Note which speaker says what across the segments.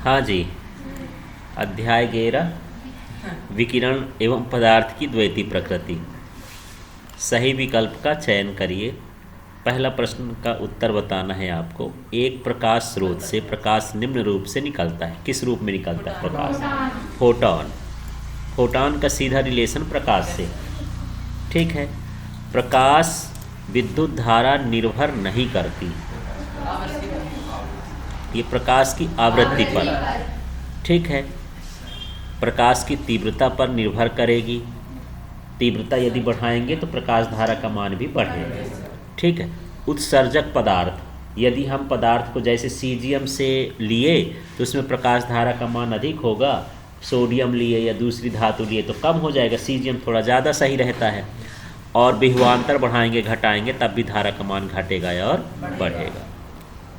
Speaker 1: हाँ जी। अध्याय 11 विकिरण एवं पदार्थ की द्वैती प्रकृति। सही विकल्प का चयन करिए। पहला प्रश्न का उत्तर बताना है आपको। एक प्रकाश स्रोत से प्रकाश निम्न रूप से निकलता है। किस रूप में निकलता है प्रकाश? फोटॉन। फोटॉन का सीधा रिलेशन प्रकाश से। ठीक है। प्रकाश विद्युत धारा निर्भर नहीं करती, ये प्रकाश की आवृत्ति पर। ठीक है। प्रकाश की तीव्रता पर निर्भर करेगी। तीव्रता यदि बढ़ाएंगे तो प्रकाश धारा का मान भी बढ़ेगा। ठीक है। उत्सर्जक पदार्थ, यदि हम पदार्थ को जैसे सीजियम से लिए तो उसमें प्रकाश धारा का मान अधिक होगा, सोडियम लिए या दूसरी धातु लिए तो कम हो जाएगा, सीजियम थोड़ा ज़्यादा सही रहता है। और विभवांतर बढ़ाएंगे घटाएंगे तब भी धारा का मान घटेगा और बढ़ेगा।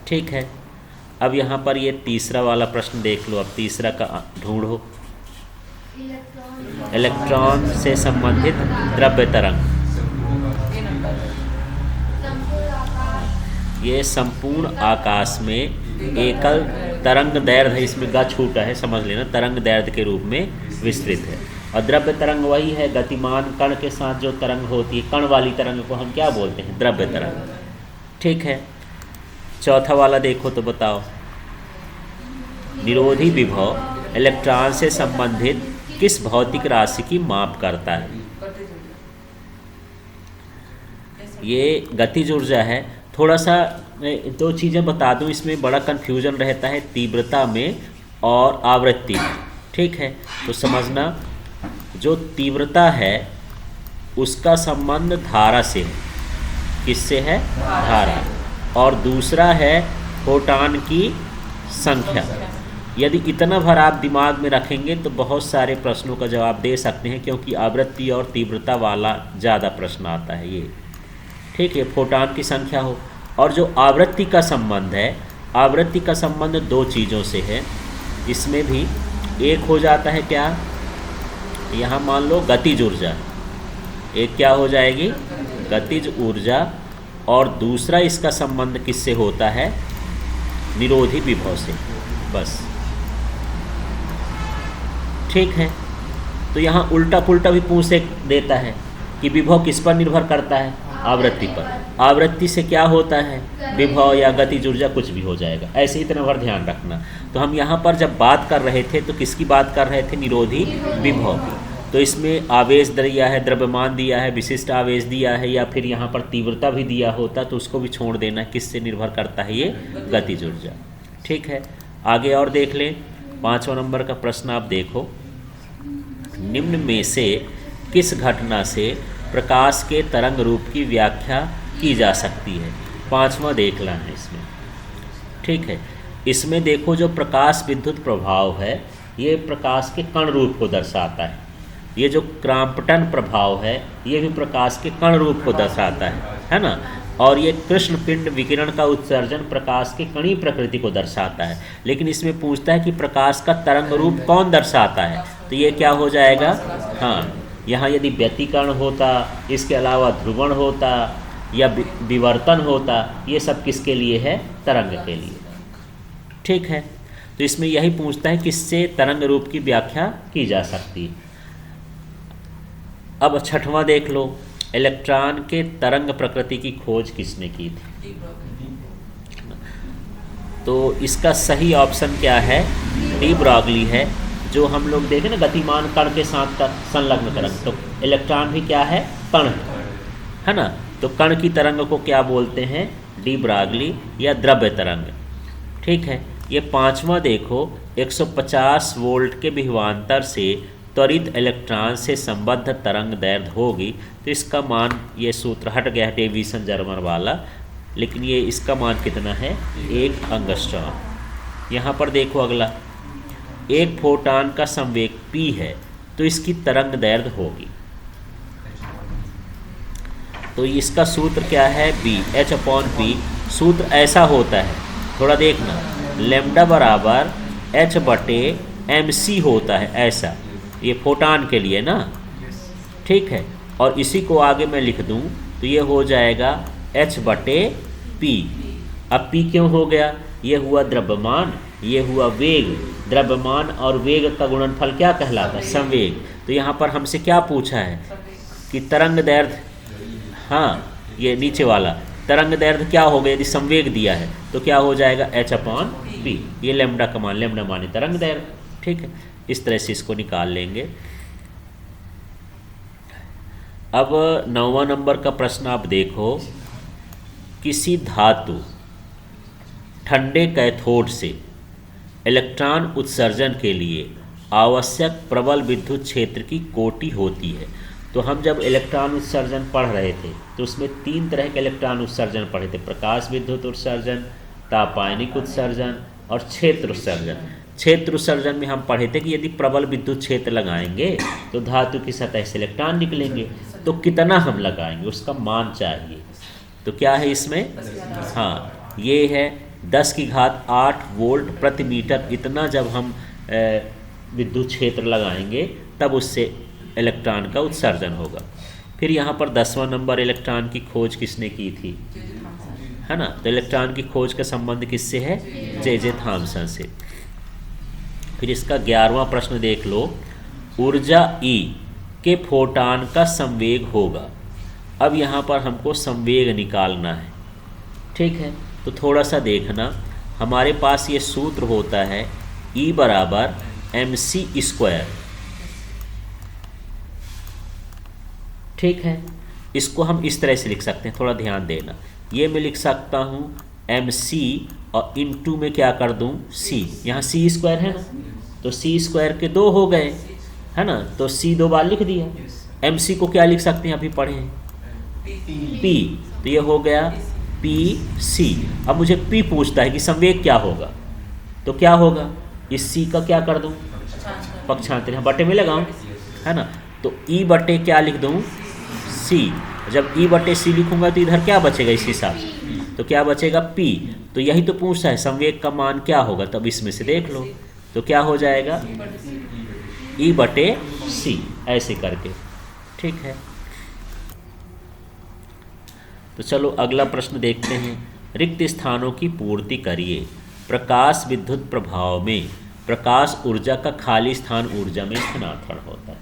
Speaker 1: ठीक है। अब यहाँ पर ये तीसरा वाला प्रश्न देख लो। अब तीसरा का ढूंढो। इलेक्ट्रॉन से संबंधित द्रव्य तरंग। ये संपूर्ण आकाश में एकल तरंग दैर्ध्य, इसमें ग छूटा है समझ लेना, तरंग दैर्ध्य के रूप में विस्तृत है। और द्रव्य तरंग वही है गतिमान कण के साथ जो तरंग होती है, कण वाली तरंग को हम क्या बोलते हैं? द्रव्य तरंग। ठीक है। चौथा वाला देखो तो बताओ। निरोधी विभव इलेक्ट्रॉन से संबंधित किस भौतिक राशि की माप करता है? ये गतिज ऊर्जा है। थोड़ा सा दो चीज़ें बता दूं, इसमें बड़ा कन्फ्यूजन रहता है तीव्रता में और आवृत्ति में। ठीक है। तो समझना, जो तीव्रता है उसका संबंध धारा से है। किससे है? धारा। और दूसरा है फोटॉन की संख्या। यदि इतना भर आप दिमाग में रखेंगे तो बहुत सारे प्रश्नों का जवाब दे सकते हैं, क्योंकि आवृत्ति और तीव्रता वाला ज़्यादा प्रश्न आता है ये। ठीक है। फोटॉन की संख्या हो। और जो आवृत्ति का संबंध है, आवृत्ति का संबंध दो चीज़ों से है। इसमें भी एक हो जाता है क्या, यहाँ मान लो गतिज ऊर्जा, एक क्या हो जाएगी? गतिज ऊर्जा। और दूसरा इसका संबंध किससे होता है? निरोधी विभव से। बस। ठीक है। तो यहाँ उल्टा पुल्टा भी पूछ देता है कि विभव किस पर निर्भर करता है? आवृत्ति पर। आवृत्ति से क्या होता है? विभव या गतिज ऊर्जा कुछ भी हो जाएगा। ऐसे ही इतना भर ध्यान रखना। तो हम यहाँ पर जब बात कर रहे थे तो किसकी बात कर रहे थे? निरोधी विभव की। तो इसमें आवेश दिया है, द्रव्यमान दिया है, विशिष्ट आवेश दिया है, या फिर यहाँ पर तीव्रता भी दिया होता तो उसको भी छोड़ देना। किससे निर्भर करता है? ये गतिज ऊर्जा। ठीक है। आगे और देख लें। 5वां नंबर का प्रश्न आप देखो। निम्न में से किस घटना से प्रकाश के तरंग रूप की व्याख्या की जा सकती है? 5वां देखना है इसमें। ठीक है। इसमें देखो, जो प्रकाश विद्युत प्रभाव है ये प्रकाश के कण रूप को दर्शाता है। ये जो क्राम्पटन प्रभाव है ये भी प्रकाश के कण रूप को दर्शाता है ना। और ये कृष्ण पिंड विकिरण का उत्सर्जन प्रकाश के कणीय प्रकृति को दर्शाता है। लेकिन इसमें पूछता है कि प्रकाश का तरंग रूप कौन दर्शाता है, तो ये क्या हो जाएगा? हाँ, यहाँ यदि व्यतिकरण होता, इसके अलावा ध्रुवण होता या विवर्तन होता, ये सब किसके लिए है? तरंग के लिए। ठीक है। तो इसमें यही पूछता है किससे तरंग रूप की व्याख्या की जा सकती है। अब 6वां देख लो। इलेक्ट्रॉन के तरंग प्रकृति की खोज किसने की थी? तो इसका सही ऑप्शन क्या है? डी ब्रॉगली है। जो हम लोग देखें ना, गतिमान कण के साथ संलग्न तरंग, तो इलेक्ट्रॉन भी क्या है? कण है ना। तो कण की तरंग को क्या बोलते हैं? डी ब्रॉगली या द्रव्य तरंग। ठीक है। ये 5वां देखो। 150 वोल्ट के विभवांतर से त्वरित इलेक्ट्रॉन से संबद्ध तरंग दैर्ध्य होगी, तो इसका मान, ये सूत्र हट गया है डेविसन जर्मर वाला, लेकिन ये इसका मान कितना है? 1 एंगस्ट्रॉम। यहाँ पर देखो अगला, एक फोटॉन का संवेग p है तो इसकी तरंग दैर्ध्य होगी। तो इसका सूत्र क्या है? b h/p। सूत्र ऐसा होता है, थोड़ा देखना, लैम्डा बराबर h/mc होता है ऐसा। ये फोटॉन के लिए ना। ठीक है। और इसी को आगे मैं लिख दूं तो ये हो जाएगा h/p। अब p क्यों हो गया? ये हुआ द्रव्यमान, ये हुआ वेग। द्रव्यमान और वेग का गुणनफल क्या कहलाता है? संवेग। तो यहाँ पर हमसे क्या पूछा है कि तरंग दैर्घ्य, हाँ ये नीचे वाला तरंग दैर्घ्य क्या होगा यदि संवेग दिया है तो क्या हो जाएगा? h/p। ये लैम्डा का मान, लैम्डा माने तरंग दैर्घ्य। ठीक है, इस तरह से इसको निकाल लेंगे। अब 9वां नंबर का प्रश्न आप देखो, किसी धातु ठंडे कैथोड से इलेक्ट्रॉन उत्सर्जन के लिए आवश्यक प्रबल विद्युत क्षेत्र की कोटि होती है। तो हम जब इलेक्ट्रॉन उत्सर्जन पढ़ रहे थे तो उसमें 3 तरह के इलेक्ट्रॉन उत्सर्जन पढ़े थे, प्रकाश विद्युत उत्सर्जन, तापायनिक उत्सर्जन और क्षेत्र उत्सर्जन। क्षेत्र उत्सर्जन में हम पढ़े थे कि यदि प्रबल विद्युत क्षेत्र लगाएंगे तो धातु की सतह से इलेक्ट्रॉन निकलेंगे। तो कितना हम लगाएंगे उसका मान चाहिए। तो क्या है इसमें? हाँ, ये है 10⁸ वोल्ट प्रति मीटर। इतना जब हम विद्युत क्षेत्र लगाएंगे तब उससे इलेक्ट्रॉन का उत्सर्जन होगा। फिर यहाँ पर 10वां नंबर, इलेक्ट्रॉन की खोज किसने की थी, है ना? तो इलेक्ट्रॉन की खोज का संबंध किससे है? जे थॉमसन से। फिर इसका 11वां प्रश्न देख लो, ऊर्जा E के फोटान का संवेग होगा। अब यहाँ पर हमको संवेग निकालना है। ठीक है, तो थोड़ा सा देखना, हमारे पास ये सूत्र होता है E = mc²। ठीक है, इसको हम इस तरह से लिख सकते हैं, थोड़ा ध्यान देना। ये मैं लिख सकता हूँ mc और इनटू में क्या कर दूँ c। यहाँ c² है ना, तो c² के 2 हो गए, है ना? तो c 2 बार लिख दिया। mc को क्या लिख सकते हैं, अभी पढ़े हैं p, तो ये हो गया pc। अब मुझे p पूछता है कि संवेग क्या होगा, तो क्या होगा? इस c का क्या कर दूँ? पक्षांतर, बटे में लगाऊँ, है ना? तो E बटे क्या लिख दूँ? C। जब E बटे C लिखूंगा तो इधर क्या बचेगा इस हिसाब से? तो क्या बचेगा? P। तो यही तो पूछता है संवेग का मान क्या होगा, तब इसमें से देख लो। तो क्या हो जाएगा? E बटे C, ऐसे करके। ठीक है, तो चलो अगला प्रश्न देखते हैं। रिक्त स्थानों की पूर्ति करिए। प्रकाश विद्युत प्रभाव में प्रकाश ऊर्जा का खाली स्थान ऊर्जा में स्थानांतरण होता है।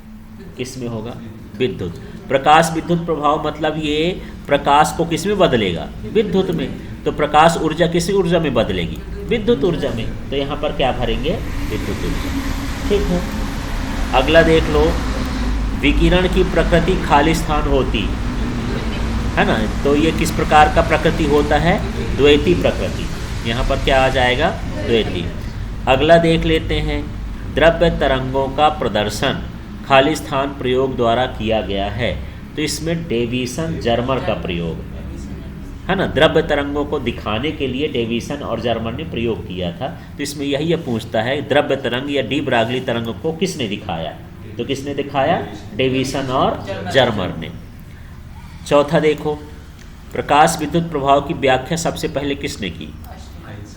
Speaker 1: किस में होगा? विद्युत। प्रकाश विद्युत प्रभाव मतलब ये प्रकाश को किस में बदलेगा? विद्युत में। तो प्रकाश ऊर्जा किस ऊर्जा में बदलेगी? विद्युत ऊर्जा में। तो यहाँ पर क्या भरेंगे? विद्युत ऊर्जा। ठीक है, अगला देख लो, विकिरण की प्रकृति खाली स्थान होती है ना। तो ये किस प्रकार का प्रकृति होता है? द्वैती प्रकृति। यहाँ पर क्या आ जाएगा? द्वैती। अगला देख लेते हैं, द्रव्य तरंगों का प्रदर्शन खाली स्थान प्रयोग द्वारा किया गया है। तो इसमें डेविसन जर्मर का प्रयोग है ना। द्रव्य तरंगों को दिखाने के लिए डेविसन और जर्मर ने प्रयोग किया था। तो इसमें यही पूछता है, द्रव्य तरंग या डी ब्रागली तरंग को किसने दिखाया? तो किसने दिखाया? डेविसन और जर्मर ने। चौथा देखो, प्रकाश विद्युत प्रभाव की व्याख्या सबसे पहले किसने की?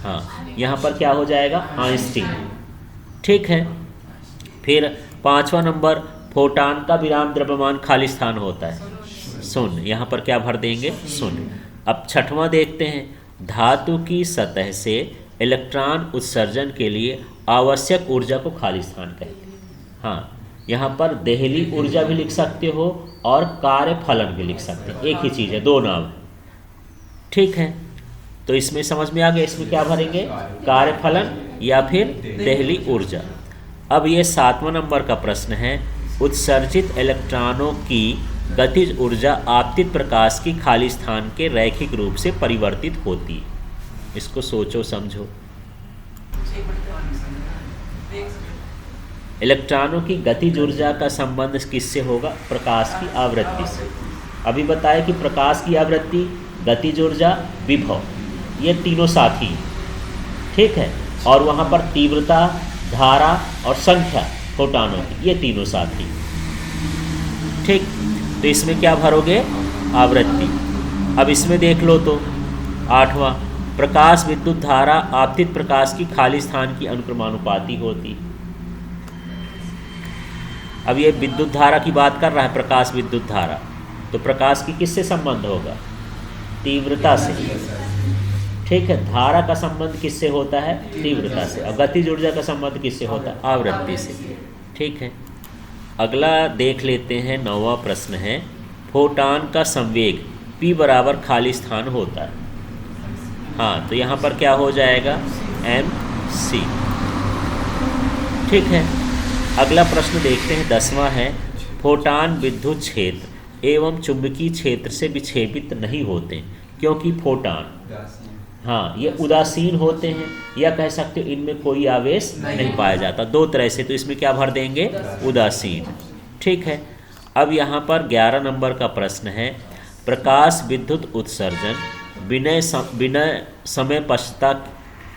Speaker 1: हाँ, यहाँ पर क्या हो जाएगा? आइंस्टीन। ठीक है, फिर 5वां नंबर, फोटान का विराम द्रव्यमान खाली स्थान होता है शून्य। यहाँ पर क्या भर देंगे? शून्य। अब 6वां देखते हैं, धातु की सतह से इलेक्ट्रॉन उत्सर्जन के लिए आवश्यक ऊर्जा को खाली स्थान कहते हैं। हाँ, यहाँ पर देहली ऊर्जा भी लिख सकते हो और कार्य फलन भी लिख सकते हैं, एक ही चीज़ है, 2 नाम है। ठीक है, तो इसमें समझ में आ गया, इसमें क्या भरेंगे? कार्य फलन या फिर देहली ऊर्जा। अब ये 7वां नंबर का प्रश्न है, उत्सर्जित इलेक्ट्रॉनों की गतिज ऊर्जा आपतित प्रकाश की खाली स्थान के रैखिक रूप से परिवर्तित होती है। इसको सोचो समझो। इलेक्ट्रॉनों की गतिज ऊर्जा का संबंध किससे होगा? प्रकाश की आवृत्ति से। अभी बताया कि प्रकाश की आवृत्ति, गतिज ऊर्जा, विभव, ये तीनों साथी। ठीक है, और वहाँ पर तीव्रता, धारा और संख्या फोटानों की, ये तीनों साथी। ठीक, तो इसमें क्या भरोगे? आवृत्ति। अब इसमें देख लो तो 8वां, प्रकाश विद्युत धारा आपतित प्रकाश की खाली स्थान की अनुक्रमानुपाती होती। अब ये विद्युत धारा की बात कर रहा है, प्रकाश विद्युत धारा, तो प्रकाश की किससे संबंध होगा? तीव्रता से। ठीक है। धारा का संबंध किससे होता है? तीव्रता से। और गतिज ऊर्जा का संबंध किससे होता है? आवृत्ति से। ठीक है। अगला देख लेते हैं, 9वां प्रश्न है, फोटान का संवेग p बराबर खाली स्थान होता है। हाँ, तो यहाँ पर क्या हो जाएगा? mc। ठीक है। अगला प्रश्न देखते हैं, 10वां है, फोटान विद्युत क्षेत्र एवं चुंबकीय क्षेत्र से विक्षेपित नहीं होते क्योंकि फोटान, हाँ, ये उदासीन होते हैं, या कह सकते हो इनमें कोई आवेश नहीं पाया जाता। दो तरह से, तो इसमें क्या भर देंगे? उदासीन। ठीक है। अब यहाँ पर 11 नंबर का प्रश्न है, प्रकाश विद्युत उत्सर्जन बिना समय पश्चाता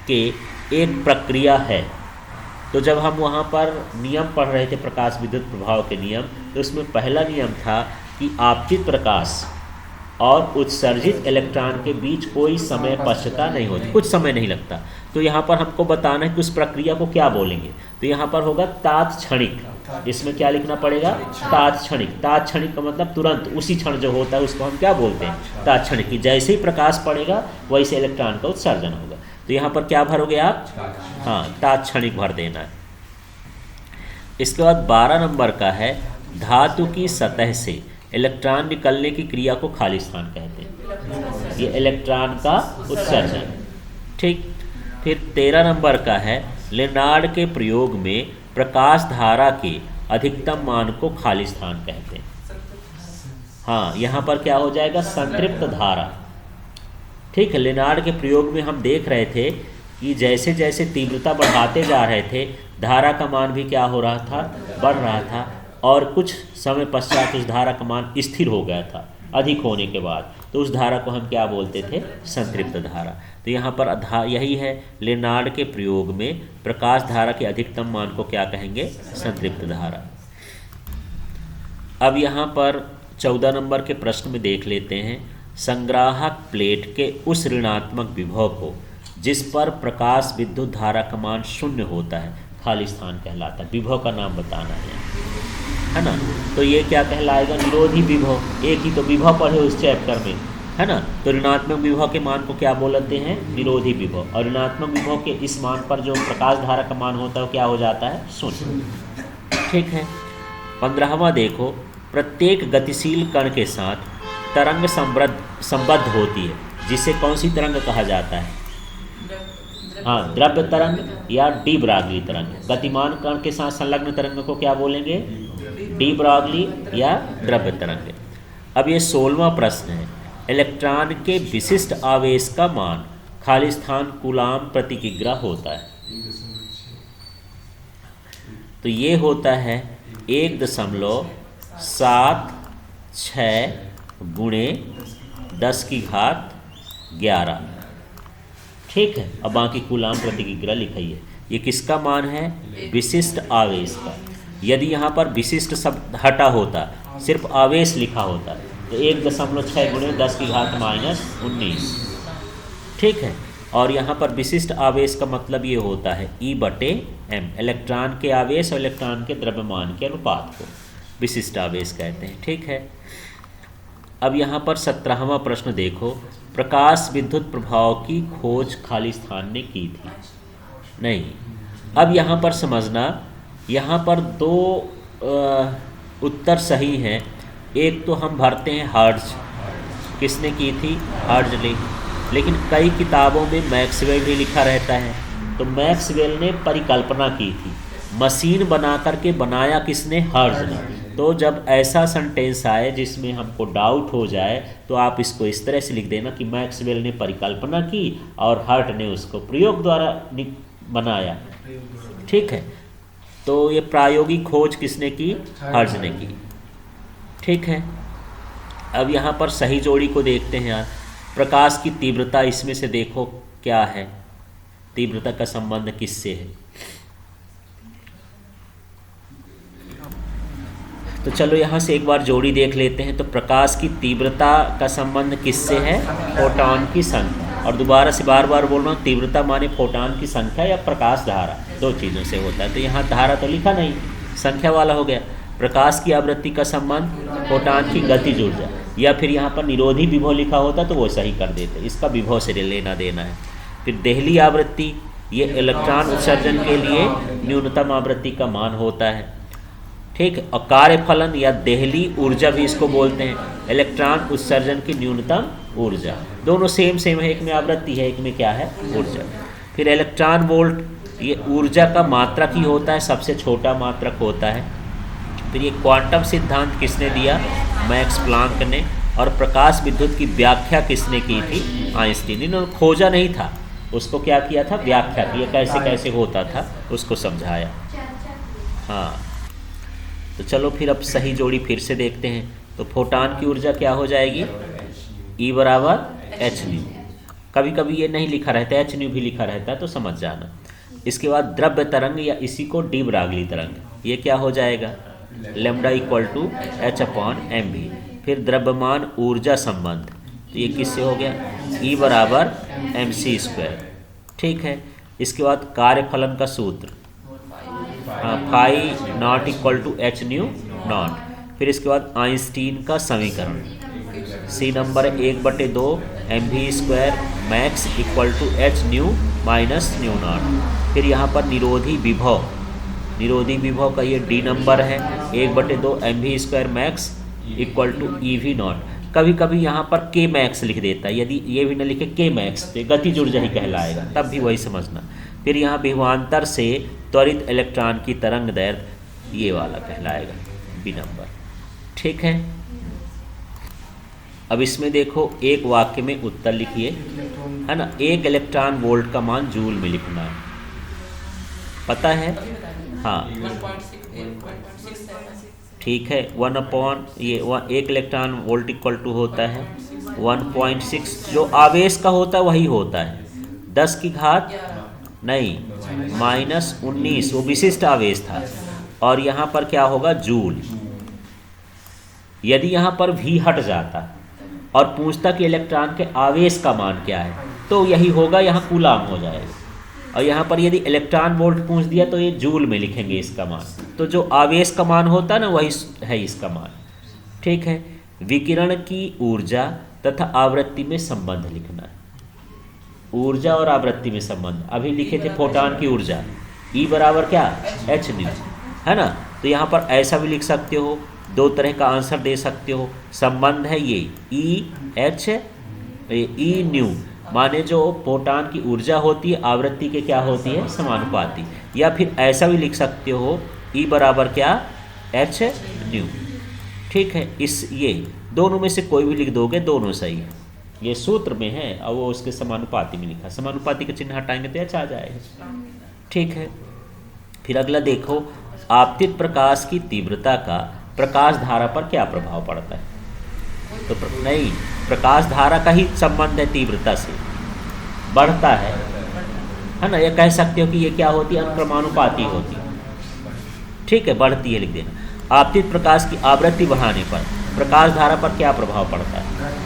Speaker 1: के एक प्रक्रिया है। तो जब हम वहाँ पर नियम पढ़ रहे थे, प्रकाश विद्युत प्रभाव के नियम, तो उसमें पहला नियम था कि आपतित प्रकाश और उत्सर्जित इलेक्ट्रॉन के बीच कोई समय पश्चाता नहीं होती, कुछ समय नहीं लगता। तो यहाँ पर हमको बताना है कि उस प्रक्रिया को क्या बोलेंगे। तो यहाँ पर होगा तात्क्षणिक। इसमें क्या लिखना पड़ेगा? तात्क्षणिक। तात्क्षणिक का मतलब तुरंत, उसी क्षण जो होता है उसको हम क्या बोलते हैं? तात्क्षणिक। कि जैसे ही प्रकाश पड़ेगा वैसे इलेक्ट्रॉन का उत्सर्जन होगा। तो यहाँ पर क्या भरोगे आप? हाँ, तात्क्षणिक भर देना है। इसके बाद 12 नंबर का है, धातु की सतह से इलेक्ट्रॉन निकलने की क्रिया को खाली स्थान कहते हैं। ये इलेक्ट्रॉन का उत्सर्जन। ठीक। फिर 13 नंबर का है, लेनार्ड के प्रयोग में प्रकाश धारा के अधिकतम मान को खाली स्थान कहते हैं। हाँ, यहाँ पर क्या हो जाएगा? संतृप्त धारा। ठीक है। लेनार्ड के प्रयोग में हम देख रहे थे कि जैसे जैसे तीव्रता बढ़ाते जा रहे थे, धारा का मान भी क्या हो रहा था? बढ़ रहा था। और कुछ समय पश्चात उस धारा का मान स्थिर हो गया था अधिक होने के बाद। तो उस धारा को हम क्या बोलते थे? संतृप्त धारा। तो यहाँ पर यही है, लेनार्ड के प्रयोग में प्रकाश धारा के अधिकतम मान को क्या कहेंगे? संतृप्त धारा। अब यहाँ पर 14 नंबर के प्रश्न में देख लेते हैं, संग्राहक प्लेट के उस ऋणात्मक विभव को जिस पर प्रकाश विद्युत धारा का मान 0 होता है खाली स्थान कहलाता है। विभव का नाम बताना है ना? तो ये क्या कहलाएगा? निरोधी विभव। एक ही तो विभव पढ़े उस चैप्टर में, है ना? तो ऋणात्मक विभव के मान को क्या बोलते हैं? निरोधी विभव। और ऋणात्मक विभव के इस मान पर जो प्रकाश धारा का मान होता है वो क्या हो जाता है? 0। ठीक है। 15वां देखो, प्रत्येक गतिशील कण के साथ तरंग संबद्ध होती है, जिसे कौन सी तरंग कहा जाता है? हाँ, द्रव्य तरंग या डी ब्रागली तरंग। गतिमान कण के साथ संलग्न तरंग को क्या बोलेंगे? डी ब्रागली या द्रव्य तरंग। अब ये 16वां प्रश्न है, इलेक्ट्रॉन के विशिष्ट आवेश का मान खाली स्थान कूलाम प्रति किग्रा होता है। तो ये होता है 1.76 गुणे 10⁻11। ठीक है। अब बाकी कूलाम प्रति किग्रा लिखाइए। ये किसका मान है? विशिष्ट आवेश का। यदि यहाँ पर विशिष्ट शब्द हटा होता, सिर्फ आवेश लिखा होता, तो 1.6 गुणे 10⁻19। ठीक है। और यहाँ पर विशिष्ट आवेश का मतलब ये होता है E/m, इलेक्ट्रॉन के आवेश और इलेक्ट्रॉन के द्रव्यमान के अनुपात को विशिष्ट आवेश कहते हैं। ठीक है। अब यहाँ पर 17वां प्रश्न देखो, प्रकाश विद्युत प्रभाव की खोज खाली स्थान ने की थी। नहीं, अब यहाँ पर समझना, यहाँ पर 2 उत्तर सही हैं। एक तो हम भरते हैं हर्ट्ज, किसने की थी? हर्ट्ज ने। लेकिन कई किताबों में मैक्सवेल भी लिखा रहता है, तो मैक्सवेल ने परिकल्पना की थी। मशीन बना करके बनाया किसने? हर्ट्ज ने। तो जब ऐसा सेंटेंस आए जिसमें हमको डाउट हो जाए, तो आप इसको इस तरह से लिख देना कि मैक्सवेल ने परिकल्पना की और हर्ट ने उसको प्रयोग द्वारा बनाया। ठीक है। तो ये प्रायोगिक खोज किसने की? हर्ट्ज ने की। ठीक है। अब यहाँ पर सही जोड़ी को देखते हैं यार। प्रकाश की तीव्रता, इसमें से देखो क्या है? तीव्रता का संबंध किससे है? तो चलो यहाँ से एक बार जोड़ी देख लेते हैं। तो प्रकाश की तीव्रता का संबंध किससे है? फोटॉन की संख्या। और दोबारा से बार बार बोल रहा हूँ, तीव्रता माने फोटॉन की संख्या या प्रकाश धारा, 2 चीज़ों से होता है। तो यहाँ धारा तो लिखा नहीं, संख्या वाला हो गया। प्रकाश की आवृत्ति का संबंध फोटॉन की गतिज ऊर्जा, या फिर यहाँ पर निरोधी विभव लिखा होता तो वो सही कर देते, इसका विभव से लेना देना है। फिर देहली आवृत्ति, ये इलेक्ट्रॉन उत्सर्जन के लिए न्यूनतम आवृत्ति का मान होता है, ठीक है। और कार्यफलन या देहली ऊर्जा भी इसको बोलते हैं, इलेक्ट्रॉन उत्सर्जन की न्यूनतम ऊर्जा। दोनों सेम है, एक में आवृत्ति है, एक में क्या है, ऊर्जा। फिर इलेक्ट्रॉन वोल्ट, ये ऊर्जा का मात्रक ही होता है, सबसे छोटा मात्रक होता है। फिर ये क्वांटम सिद्धांत किसने दिया, मैक्स प्लांक ने। और प्रकाश विद्युत की व्याख्या किसने की थी, आइंस्टीन। इन्होंने खोजा नहीं था, उसको क्या किया था, व्याख्या की, कैसे कैसे होता था उसको समझाया। हाँ, तो चलो फिर अब सही जोड़ी फिर से देखते हैं। तो फोटान की ऊर्जा क्या हो जाएगी, E बराबर एच न्यू। कभी कभी ये नहीं लिखा रहता है, एच न्यू भी लिखा रहता है, तो समझ जाना। इसके बाद द्रव्य तरंग या इसी को डी ब्रागली तरंग, ये क्या हो जाएगा, lambda equal to H upon M V. फिर द्रव्यमान ऊर्जा संबंध, तो ये किससे हो गया, E बराबर एम सी स्क्वायर, ठीक है। इसके बाद कार्यफलन का सूत्र, phi naught equal to H nu naught. फिर इसके बाद आइंस्टीन का समीकरण, C number 1/2 M V square max equal to H nu minus nu naught. फिर यहाँ पर निरोधी विभव, निरोधी विभव का ये डी नंबर है, 1/2 M V square max equal to E V naught. कभी कभी यहाँ पर के मैक्स लिख देता है, यदि ये भी न लिखे के मैक्स तो गतिज ऊर्जा ही कहलाएगा, तब भी वही समझना। फिर यहाँ विभवांतर से त्वरित इलेक्ट्रॉन की तरंग दैर्ध्य, ये वाला कहलाएगा बी नंबर, ठीक है। अब इसमें देखो एक वाक्य में उत्तर लिखिए, है ना। 1 इलेक्ट्रॉन वोल्ट का मान जूल में लिखना है, पता है, हाँ ठीक है। 1 इलेक्ट्रॉन वोल्ट इक्वल टू होता है 1.6, जो आवेश का होता है वही होता है, 10 की घात नहीं -19, वो विशिष्ट आवेश था। और यहाँ पर क्या होगा, जूल। यदि यहाँ पर भी हट जाता और पूछता कि इलेक्ट्रॉन के आवेश का मान क्या है, तो यही होगा, यहाँ कूलाम हो जाएगा। और यहाँ पर यदि इलेक्ट्रॉन वोल्ट पूछ दिया तो ये जूल में लिखेंगे इसका मान, तो जो आवेश का मान होता है ना वही है इसका मान, ठीक है। विकिरण की ऊर्जा तथा आवृत्ति में संबंध लिखना है, ऊर्जा और आवृत्ति में संबंध। अभी लिखे थे फोटान की ऊर्जा, E बराबर क्या, एच न्यू, है ना। तो यहाँ पर ऐसा भी लिख सकते हो, दो तरह का आंसर दे सकते हो। संबंध है ये E न्यू, माने जो फोटान की ऊर्जा होती है आवृत्ति के क्या होती है, समानुपाती। या फिर ऐसा भी लिख सकते हो, E बराबर क्या, एच न्यू, ठीक है। ये दोनों में से कोई भी लिख दोगे, दोनों सही है। ये सूत्र में है और वो उसके समानुपाती में लिखा, समानुपाती का चिन्ह हटाएंगे तो एच आ जाएगा, ठीक है। फिर अगला देखो, आपतित प्रकाश की तीव्रता का प्रकाश धारा पर क्या प्रभाव पड़ता है। तो नहीं, प्रकाश धारा का ही संबंध है तीव्रता से, बढ़ता है ना। ये कह सकते हो कि ये क्या होती है, अनुक्रमानुपाती होती है, ठीक है, बढ़ती है लिख देना। आपतित प्रकाश की आवृत्ति बढ़ाने पर प्रकाश धारा पर क्या प्रभाव पड़ता है,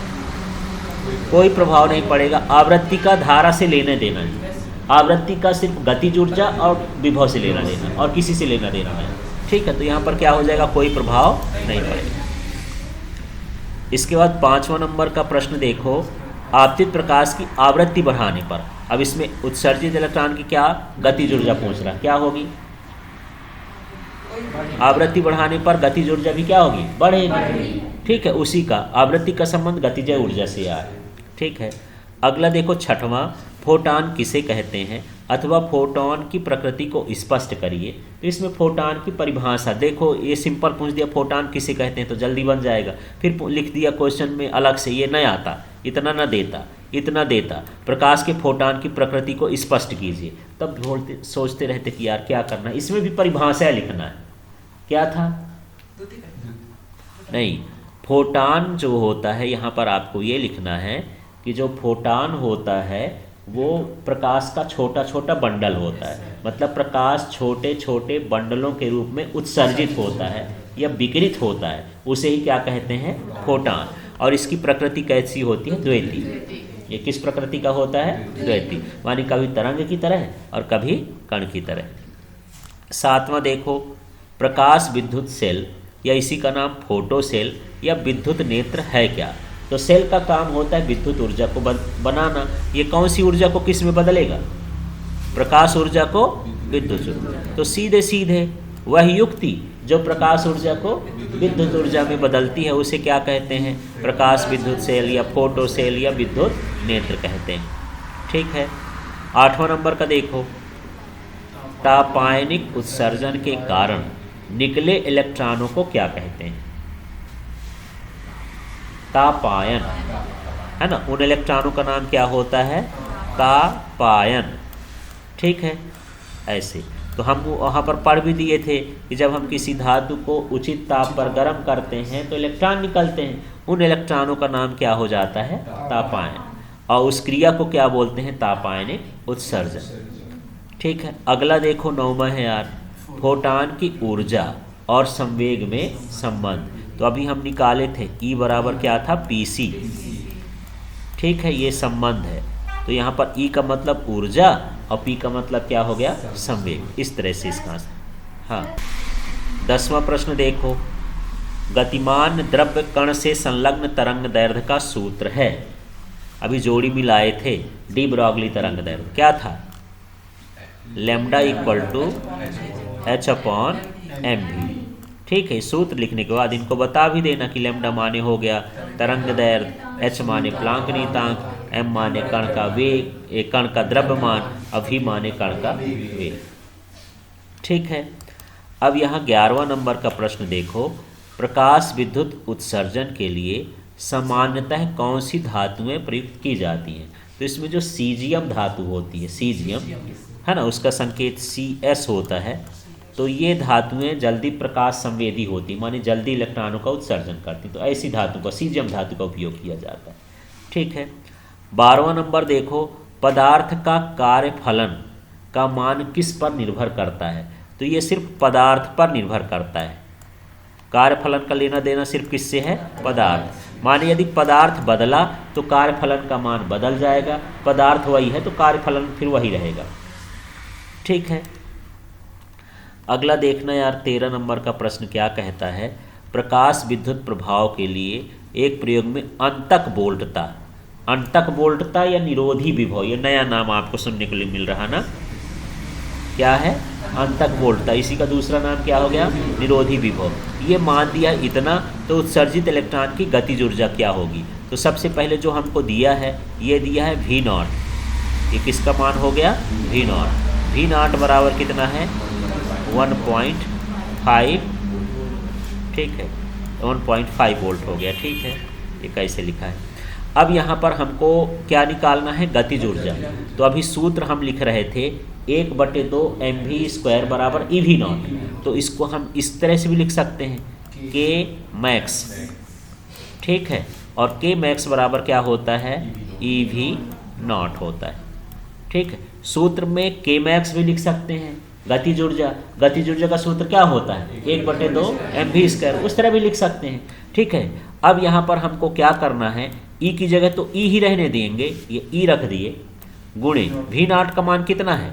Speaker 1: कोई प्रभाव नहीं पड़ेगा। आवृत्ति का धारा से लेने देना है, आवृत्ति का सिर्फ गतिज ऊर्जा और विभव से लेना देना, और किसी से लेना देना है, ठीक है। तो यहाँ पर क्या हो जाएगा, कोई प्रभाव नहीं पड़ेगा। इसके बाद 5वां नंबर का प्रश्न देखो, आपतित प्रकाश की आवृत्ति बढ़ाने पर। अब इसमें उत्सर्जित इलेक्ट्रॉन की क्या गतिज ऊर्जा पूछ रहा, क्या होगी, आवृत्ति बढ़ाने पर गतिज ऊर्जा भी क्या होगी, बढ़ेगी, ठीक है। उसी का आवृत्ति का संबंध गतिज ऊर्जा से आया, ठीक है। अगला देखो 6वां, फोटान किसे कहते हैं अथवा फोटॉन की प्रकृति को स्पष्ट करिए। तो इसमें फोटान की परिभाषा देखो, ये सिंपल पूछ दिया फोटान किसे कहते हैं तो जल्दी बन जाएगा। फिर लिख दिया क्वेश्चन में अलग से, ये नहीं आता, इतना न देता, इतना देता, प्रकाश के फोटान की प्रकृति को स्पष्ट कीजिए। तब सोचते रहते कि यार क्या करना है, इसमें भी परिभाषा लिखना है। क्या था, नहीं, फोटान जो होता है यहाँ पर आपको ये लिखना है कि जो फोटान होता है वो प्रकाश का छोटा छोटा बंडल होता है, मतलब प्रकाश छोटे छोटे बंडलों के रूप में उत्सर्जित होता है या विकिरित होता है, उसे ही क्या कहते हैं, फोटान। और इसकी प्रकृति कैसी होती है, द्वैती। ये किस प्रकृति का होता है, द्वैती, मानी कभी तरंग की तरह और कभी कण की तरह। 7वां देखो, प्रकाश विद्युत सेल या इसी का नाम फोटो सेल या विद्युत नेत्र है क्या? तो सेल का काम होता है विद्युत ऊर्जा को बनाना। ये कौन सी ऊर्जा को किस में बदलेगा? प्रकाश ऊर्जा को विद्युत ऊर्जा। तो सीधे सीधे वह युक्ति जो प्रकाश ऊर्जा को विद्युत ऊर्जा में बदलती है उसे क्या कहते हैं? प्रकाश विद्युत सेल या फोटो सेल या विद्युत नेत्र कहते हैं। ठीक है, 8वां नंबर का देखो, तापायनिक उत्सर्जन के कारण निकले इलेक्ट्रॉनों को क्या कहते हैं? तापायन, है ना, उन इलेक्ट्रॉनों का नाम क्या होता है? तापायन। ठीक है, ऐसे तो हम वहाँ पर पढ़ भी दिए थे कि जब हम किसी धातु को उचित ताप पर गर्म करते हैं तो इलेक्ट्रॉन निकलते हैं, उन इलेक्ट्रॉनों का नाम क्या हो जाता है? तापायन। और उस क्रिया को क्या बोलते हैं? तापायनिक उत्सर्जन। ठीक है, अगला देखो 9वां है यार, फोटॉन की ऊर्जा और संवेग में संबंध। तो अभी हम निकाले थे E बराबर क्या था? PC। ठीक है, ये संबंध है। तो यहाँ पर E का मतलब ऊर्जा और P का मतलब क्या हो गया? संवेग। इस तरह से इसका हाँ। 10वां प्रश्न देखो, गतिमान द्रव्य कण से संलग्न तरंग दैर्घ्य का सूत्र है। अभी जोड़ी मिलाए थे, डी ब्रॉगली तरंग दैर्घ्य क्या था? Lambda equal to h/mv। ठीक है, सूत्र लिखने के बाद इनको बता भी देना कि लैम्डा माने हो गया तरंग दैर्घ्य, h माने प्लांक नियतांक, m माने कण का वेग, एक कण का द्रव्यमान, और v माने कण का वेग। ठीक है, अब यहाँ 11वां नंबर का प्रश्न देखो, प्रकाश विद्युत उत्सर्जन के लिए सामान्यतः कौन सी धातुएं प्रयुक्त की जाती हैं? तो इसमें जो सीजियम धातु होती है, सीजियम है ना, उसका संकेत Cs होता है। तो ये धातुएं जल्दी प्रकाश संवेदी होती, माने जल्दी इलेक्ट्रॉनों का उत्सर्जन करती, तो ऐसी धातु का, सीजियम धातु का उपयोग किया जाता है। ठीक है, 12वां नंबर देखो, पदार्थ का कार्यफलन का मान किस पर निर्भर करता है? तो ये सिर्फ पदार्थ पर निर्भर करता है। कार्यफलन का लेना देना सिर्फ किससे है? पदार्थ। माने यदि पदार्थ बदला तो कार्यफलन का मान बदल जाएगा, पदार्थ वही है तो कार्यफलन फिर वही रहेगा। ठीक है, अगला देखना यार 13 नंबर का प्रश्न क्या कहता है, प्रकाश विद्युत प्रभाव के लिए एक प्रयोग में अंतक वोल्टता, अंतक वोल्टता या निरोधी विभव, ये नया नाम आपको सुनने के लिए मिल रहा ना, क्या है? अंतक वोल्टता। इसी का दूसरा नाम क्या हो गया? निरोधी विभव। ये मान दिया इतना तो उत्सर्जित इलेक्ट्रॉन की गतिज ऊर्जा क्या होगी? तो सबसे पहले जो हमको दिया है, ये दिया है V0। ये किसका मान हो गया? V0। V0 बराबर कितना है? 1.5। ठीक है, 1.5 वोल्ट हो गया। ठीक है, ये कैसे लिखा है? अब यहाँ पर हमको क्या निकालना है? गतिज ऊर्जा। तो अभी सूत्र हम लिख रहे थे 1/2 mv² बराबर EV0। तो इसको हम इस तरह से भी लिख सकते हैं K मैक्स। ठीक है, और K मैक्स बराबर क्या होता है? EV0 होता है। ठीक है, सूत्र में K मैक्स भी लिख सकते हैं, गतिज ऊर्जा, गतिज ऊर्जा का सूत्र क्या होता है? 1/2 mv², उस तरह भी लिख सकते हैं। ठीक है, अब यहाँ पर हमको क्या करना है? E की जगह तो E ही रहने देंगे, ये E रख दिए, गुणे V0 का मान कितना है?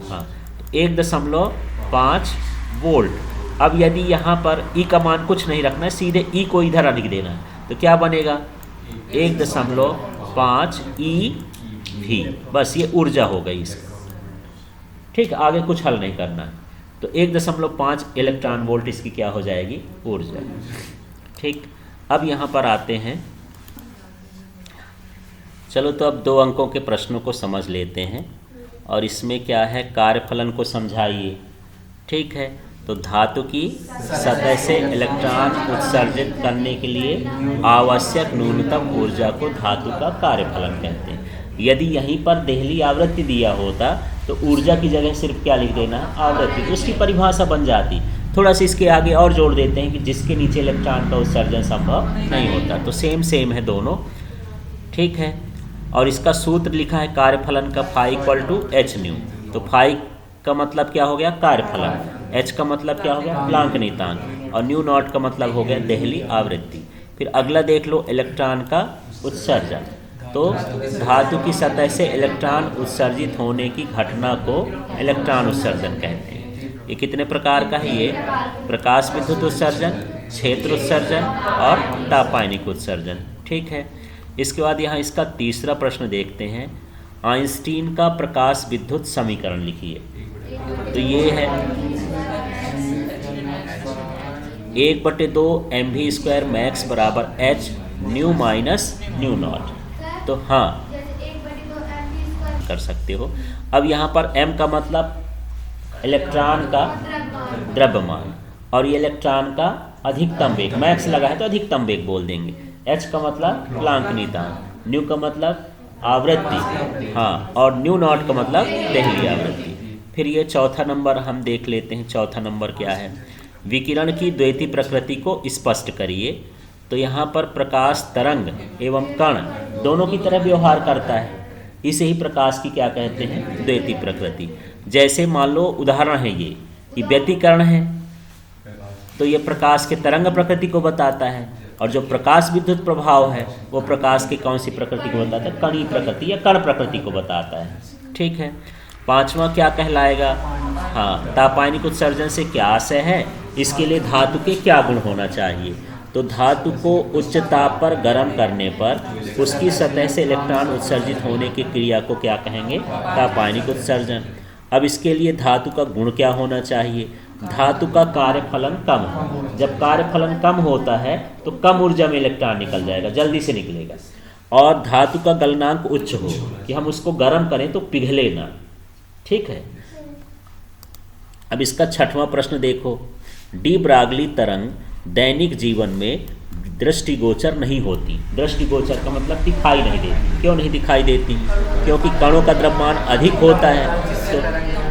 Speaker 1: हाँ, 1.5 वोल्ट। अब यदि यहाँ पर E का मान कुछ नहीं रखना है, सीधे E को इधर लिख देना है, तो क्या बनेगा? 1.5 EV, बस ये ऊर्जा हो गई इसका। ठीक, आगे कुछ हल नहीं करना है। तो 1.5 इलेक्ट्रॉन वोल्ट इसकी क्या हो जाएगी? ऊर्जा। ठीक, अब यहाँ पर आते हैं, चलो तो अब 2 अंकों के प्रश्नों को समझ लेते हैं, और इसमें क्या है? कार्यफलन को समझाइए। ठीक है, तो धातु की सतह से इलेक्ट्रॉन उत्सर्जित करने के लिए आवश्यक न्यूनतम ऊर्जा को धातु का कार्यफलन कहते हैं। यदि यहीं पर देहली आवृत्ति दिया होता तो ऊर्जा की जगह सिर्फ क्या लिख देना? आवृत्ति, तो उसकी परिभाषा बन जाती। थोड़ा सा इसके आगे और जोड़ देते हैं कि जिसके नीचे इलेक्ट्रॉन का उत्सर्जन संभव नहीं होता, तो सेम है दोनों। ठीक है, और इसका सूत्र लिखा है कार्यफलन का φ h न्यू। तो φ का मतलब क्या हो गया? कार्यफलन, h का मतलब क्या हो गया? प्लांक नियतांक, और न्यू नॉट का मतलब हो गया देहली आवृत्ति। फिर अगला देख लो, इलेक्ट्रॉन का उत्सर्जन। तो धातु की सतह से इलेक्ट्रॉन उत्सर्जित होने की घटना को इलेक्ट्रॉन उत्सर्जन कहते हैं। ये कितने प्रकार का है? ये प्रकाश विद्युत उत्सर्जन, क्षेत्र उत्सर्जन और तापायनिक उत्सर्जन। ठीक है, इसके बाद यहाँ इसका तीसरा प्रश्न देखते हैं। आइंस्टीन का प्रकाश विद्युत समीकरण लिखिए। तो ये है 1/2 mv² मैक्स बराबर h new minus nu not. तो हाँ कर सकते हो। अब यहाँ पर m का मतलब इलेक्ट्रॉन का द्रव्यमान और ये इलेक्ट्रॉन का अधिकतम वेग, मैक्स लगा है तो अधिकतम वेग बोल देंगे। h का मतलब प्लांक नियतांक, न्यू का मतलब आवृत्ति, हाँ, और न्यू नॉट का मतलब देहली आवृत्ति। फिर ये चौथा नंबर हम देख लेते हैं। चौथा नंबर क्या है? विकिरण की द्वैती प्रकृति को स्पष्ट करिए। तो यहाँ पर प्रकाश तरंग एवं कण दोनों की तरह व्यवहार करता है, इसे ही प्रकाश की क्या कहते हैं? द्वैती प्रकृति। जैसे मान लो उदाहरण है ये व्यतिकरण है, तो ये प्रकाश के तरंग प्रकृति को बताता है, और जो प्रकाश विद्युत प्रभाव है वो प्रकाश की कौन सी प्रकृति को बताता है? कणीय प्रकृति या कण प्रकृति को बताता है। ठीक है, पांचवा क्या कहलाएगा? हाँ, तापायनिक उत्सर्जन से क्या आशय है? इसके लिए धातु के क्या गुण होना चाहिए? तो धातु को उच्च ताप पर गर्म करने पर उसकी सतह से इलेक्ट्रॉन उत्सर्जित होने की क्रिया को क्या कहेंगे? तापायनिक उत्सर्जन। अब इसके लिए धातु का गुण क्या होना चाहिए? धातु का कार्यफलन कम हो। जब कार्यफलन कम होता है तो कम ऊर्जा में इलेक्ट्रॉन निकल जाएगा, जल्दी से निकलेगा। और धातु का गलनांक उच्च हो कि हम उसको गर्म करें तो पिघले ना। ठीक है, अब इसका छठवां प्रश्न देखो। डी ब्रागली तरंग दैनिक जीवन में दृष्टिगोचर नहीं होती। दृष्टिगोचर का मतलब दिखाई नहीं देती। क्यों नहीं दिखाई देती? क्योंकि कणों का द्रव्यमान अधिक होता है। तो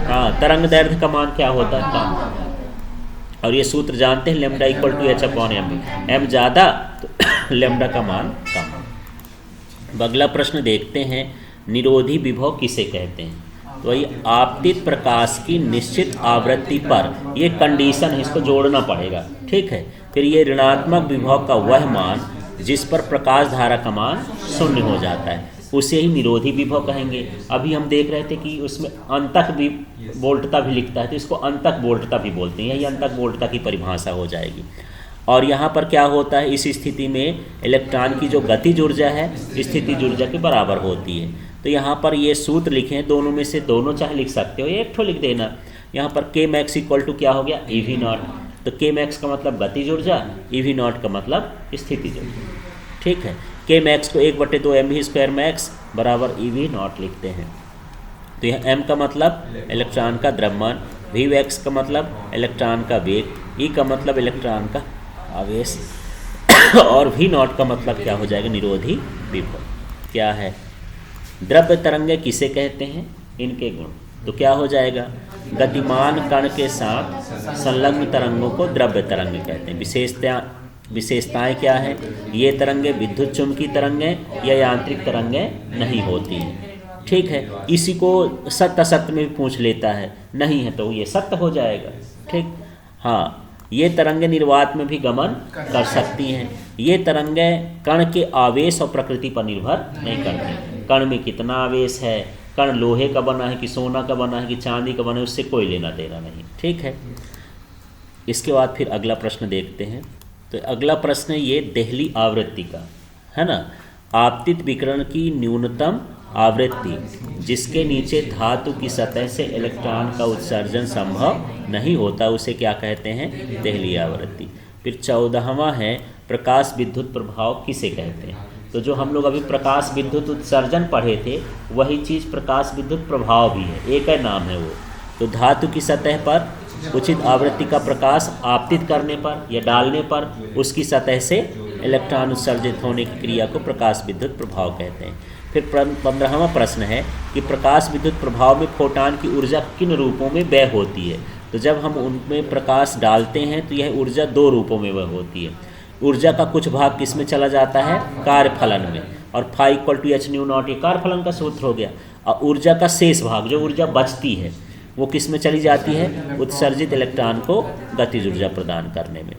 Speaker 1: हाँ, तरंग दैर्घ्य का मान क्या होता है? कम। और ये सूत्र जानते हैं, lambda equal to h/m। m ज़्यादा तो लैम्डा का मान कम। अगला प्रश्न देखते हैं, निरोधी विभव किसे कहते हैं? तो वही आपतित प्रकाश की निश्चित आवृत्ति पर, ये कंडीशन है, इसको जोड़ना पड़ेगा। ठीक है, फिर ये ऋणात्मक विभव का वह मान जिस पर प्रकाश धारा का मान शून्य हो जाता है, उसे ही निरोधी विभव कहेंगे। अभी हम देख रहे थे कि उसमें अंतक भी वोल्टता भी लिखता है, तो इसको अंतक वोल्टता भी बोलते हैं। यही अंतक वोल्टता की परिभाषा हो जाएगी। और यहाँ पर क्या होता है? इस स्थिति में इलेक्ट्रॉन की जो गतिज ऊर्जा है स्थितिज ऊर्जा के बराबर होती है। तो यहाँ पर ये सूत्र लिखे हैं, दोनों में से दोनों चाहे लिख सकते हो, एक ठो लिख देना। यहाँ पर के मैक्स इक्वल टू क्या हो गया? EV not. तो के मैक्स का मतलब गतिज ऊर्जा, EV नॉट का मतलब स्थितिज ऊर्जा। ठीक है, के मैक्स को 1/2 mv² मैक्स बराबर EV नॉट लिखते हैं। तो यह m का मतलब इलेक्ट्रॉन का द्रव्यमान, Vx का मतलब इलेक्ट्रॉन का वेग, E का मतलब इलेक्ट्रॉन का आवेश और V नॉट का मतलब क्या हो जाएगा? निरोधी विभव। क्या है? द्रव्य तरंगे किसे कहते हैं? इनके गुण। तो क्या हो जाएगा? गतिमान कण के साथ संलग्न तरंगों को द्रव्य तरंग कहते हैं। विशेषताएं क्या है? ये तरंगे विद्युत चुम्बकीय तरंगें या यांत्रिक तरंगें नहीं होती हैं। ठीक है, इसी को सत्य असत्य में भी पूछ लेता है, नहीं है तो ये सत्य हो जाएगा। ठीक, हाँ, ये तरंगें निर्वात में भी गमन कर सकती हैं। ये तरंगें कण के आवेश और प्रकृति पर निर्भर नहीं करती। कण में कितना आवेश है, कण लोहे का बना है कि सोना का बना है कि चांदी का बना है, उससे कोई लेना देना नहीं। ठीक है, इसके बाद फिर अगला प्रश्न देखते हैं। तो अगला प्रश्न है ये देहली आवृत्ति का, है ना। आपतित विकिरण की न्यूनतम आवृत्ति जिसके नीचे धातु की सतह से इलेक्ट्रॉन का उत्सर्जन संभव नहीं होता, उसे क्या कहते हैं? देहली आवृत्ति। फिर 14वां है प्रकाश विद्युत प्रभाव किसे कहते हैं? तो जो हम लोग अभी प्रकाश विद्युत उत्सर्जन पढ़े थे वही चीज़ प्रकाश विद्युत प्रभाव भी है, एक ही नाम है वो। तो धातु की सतह पर उचित आवृत्ति का प्रकाश आपतित करने पर या डालने पर उसकी सतह से इलेक्ट्रॉन उत्सर्जित होने की क्रिया को प्रकाश विद्युत प्रभाव कहते हैं। फिर 15वां प्रश्न है कि प्रकाश विद्युत प्रभाव में फोटॉन की ऊर्जा किन रूपों में व्यय होती है? तो जब हम उनमें प्रकाश डालते हैं तो यह ऊर्जा 2 रूपों में व्यय होती है। ऊर्जा का कुछ भाग किस में चला जाता है? कार्यफलन में, और φ = h न्यू नॉट, ये कार्यफलन का सूत्र हो गया। और ऊर्जा का शेष भाग, जो ऊर्जा बचती है, वो किस में चली जाती है? उत्सर्जित इलेक्ट्रॉन को गतिज ऊर्जा प्रदान करने में।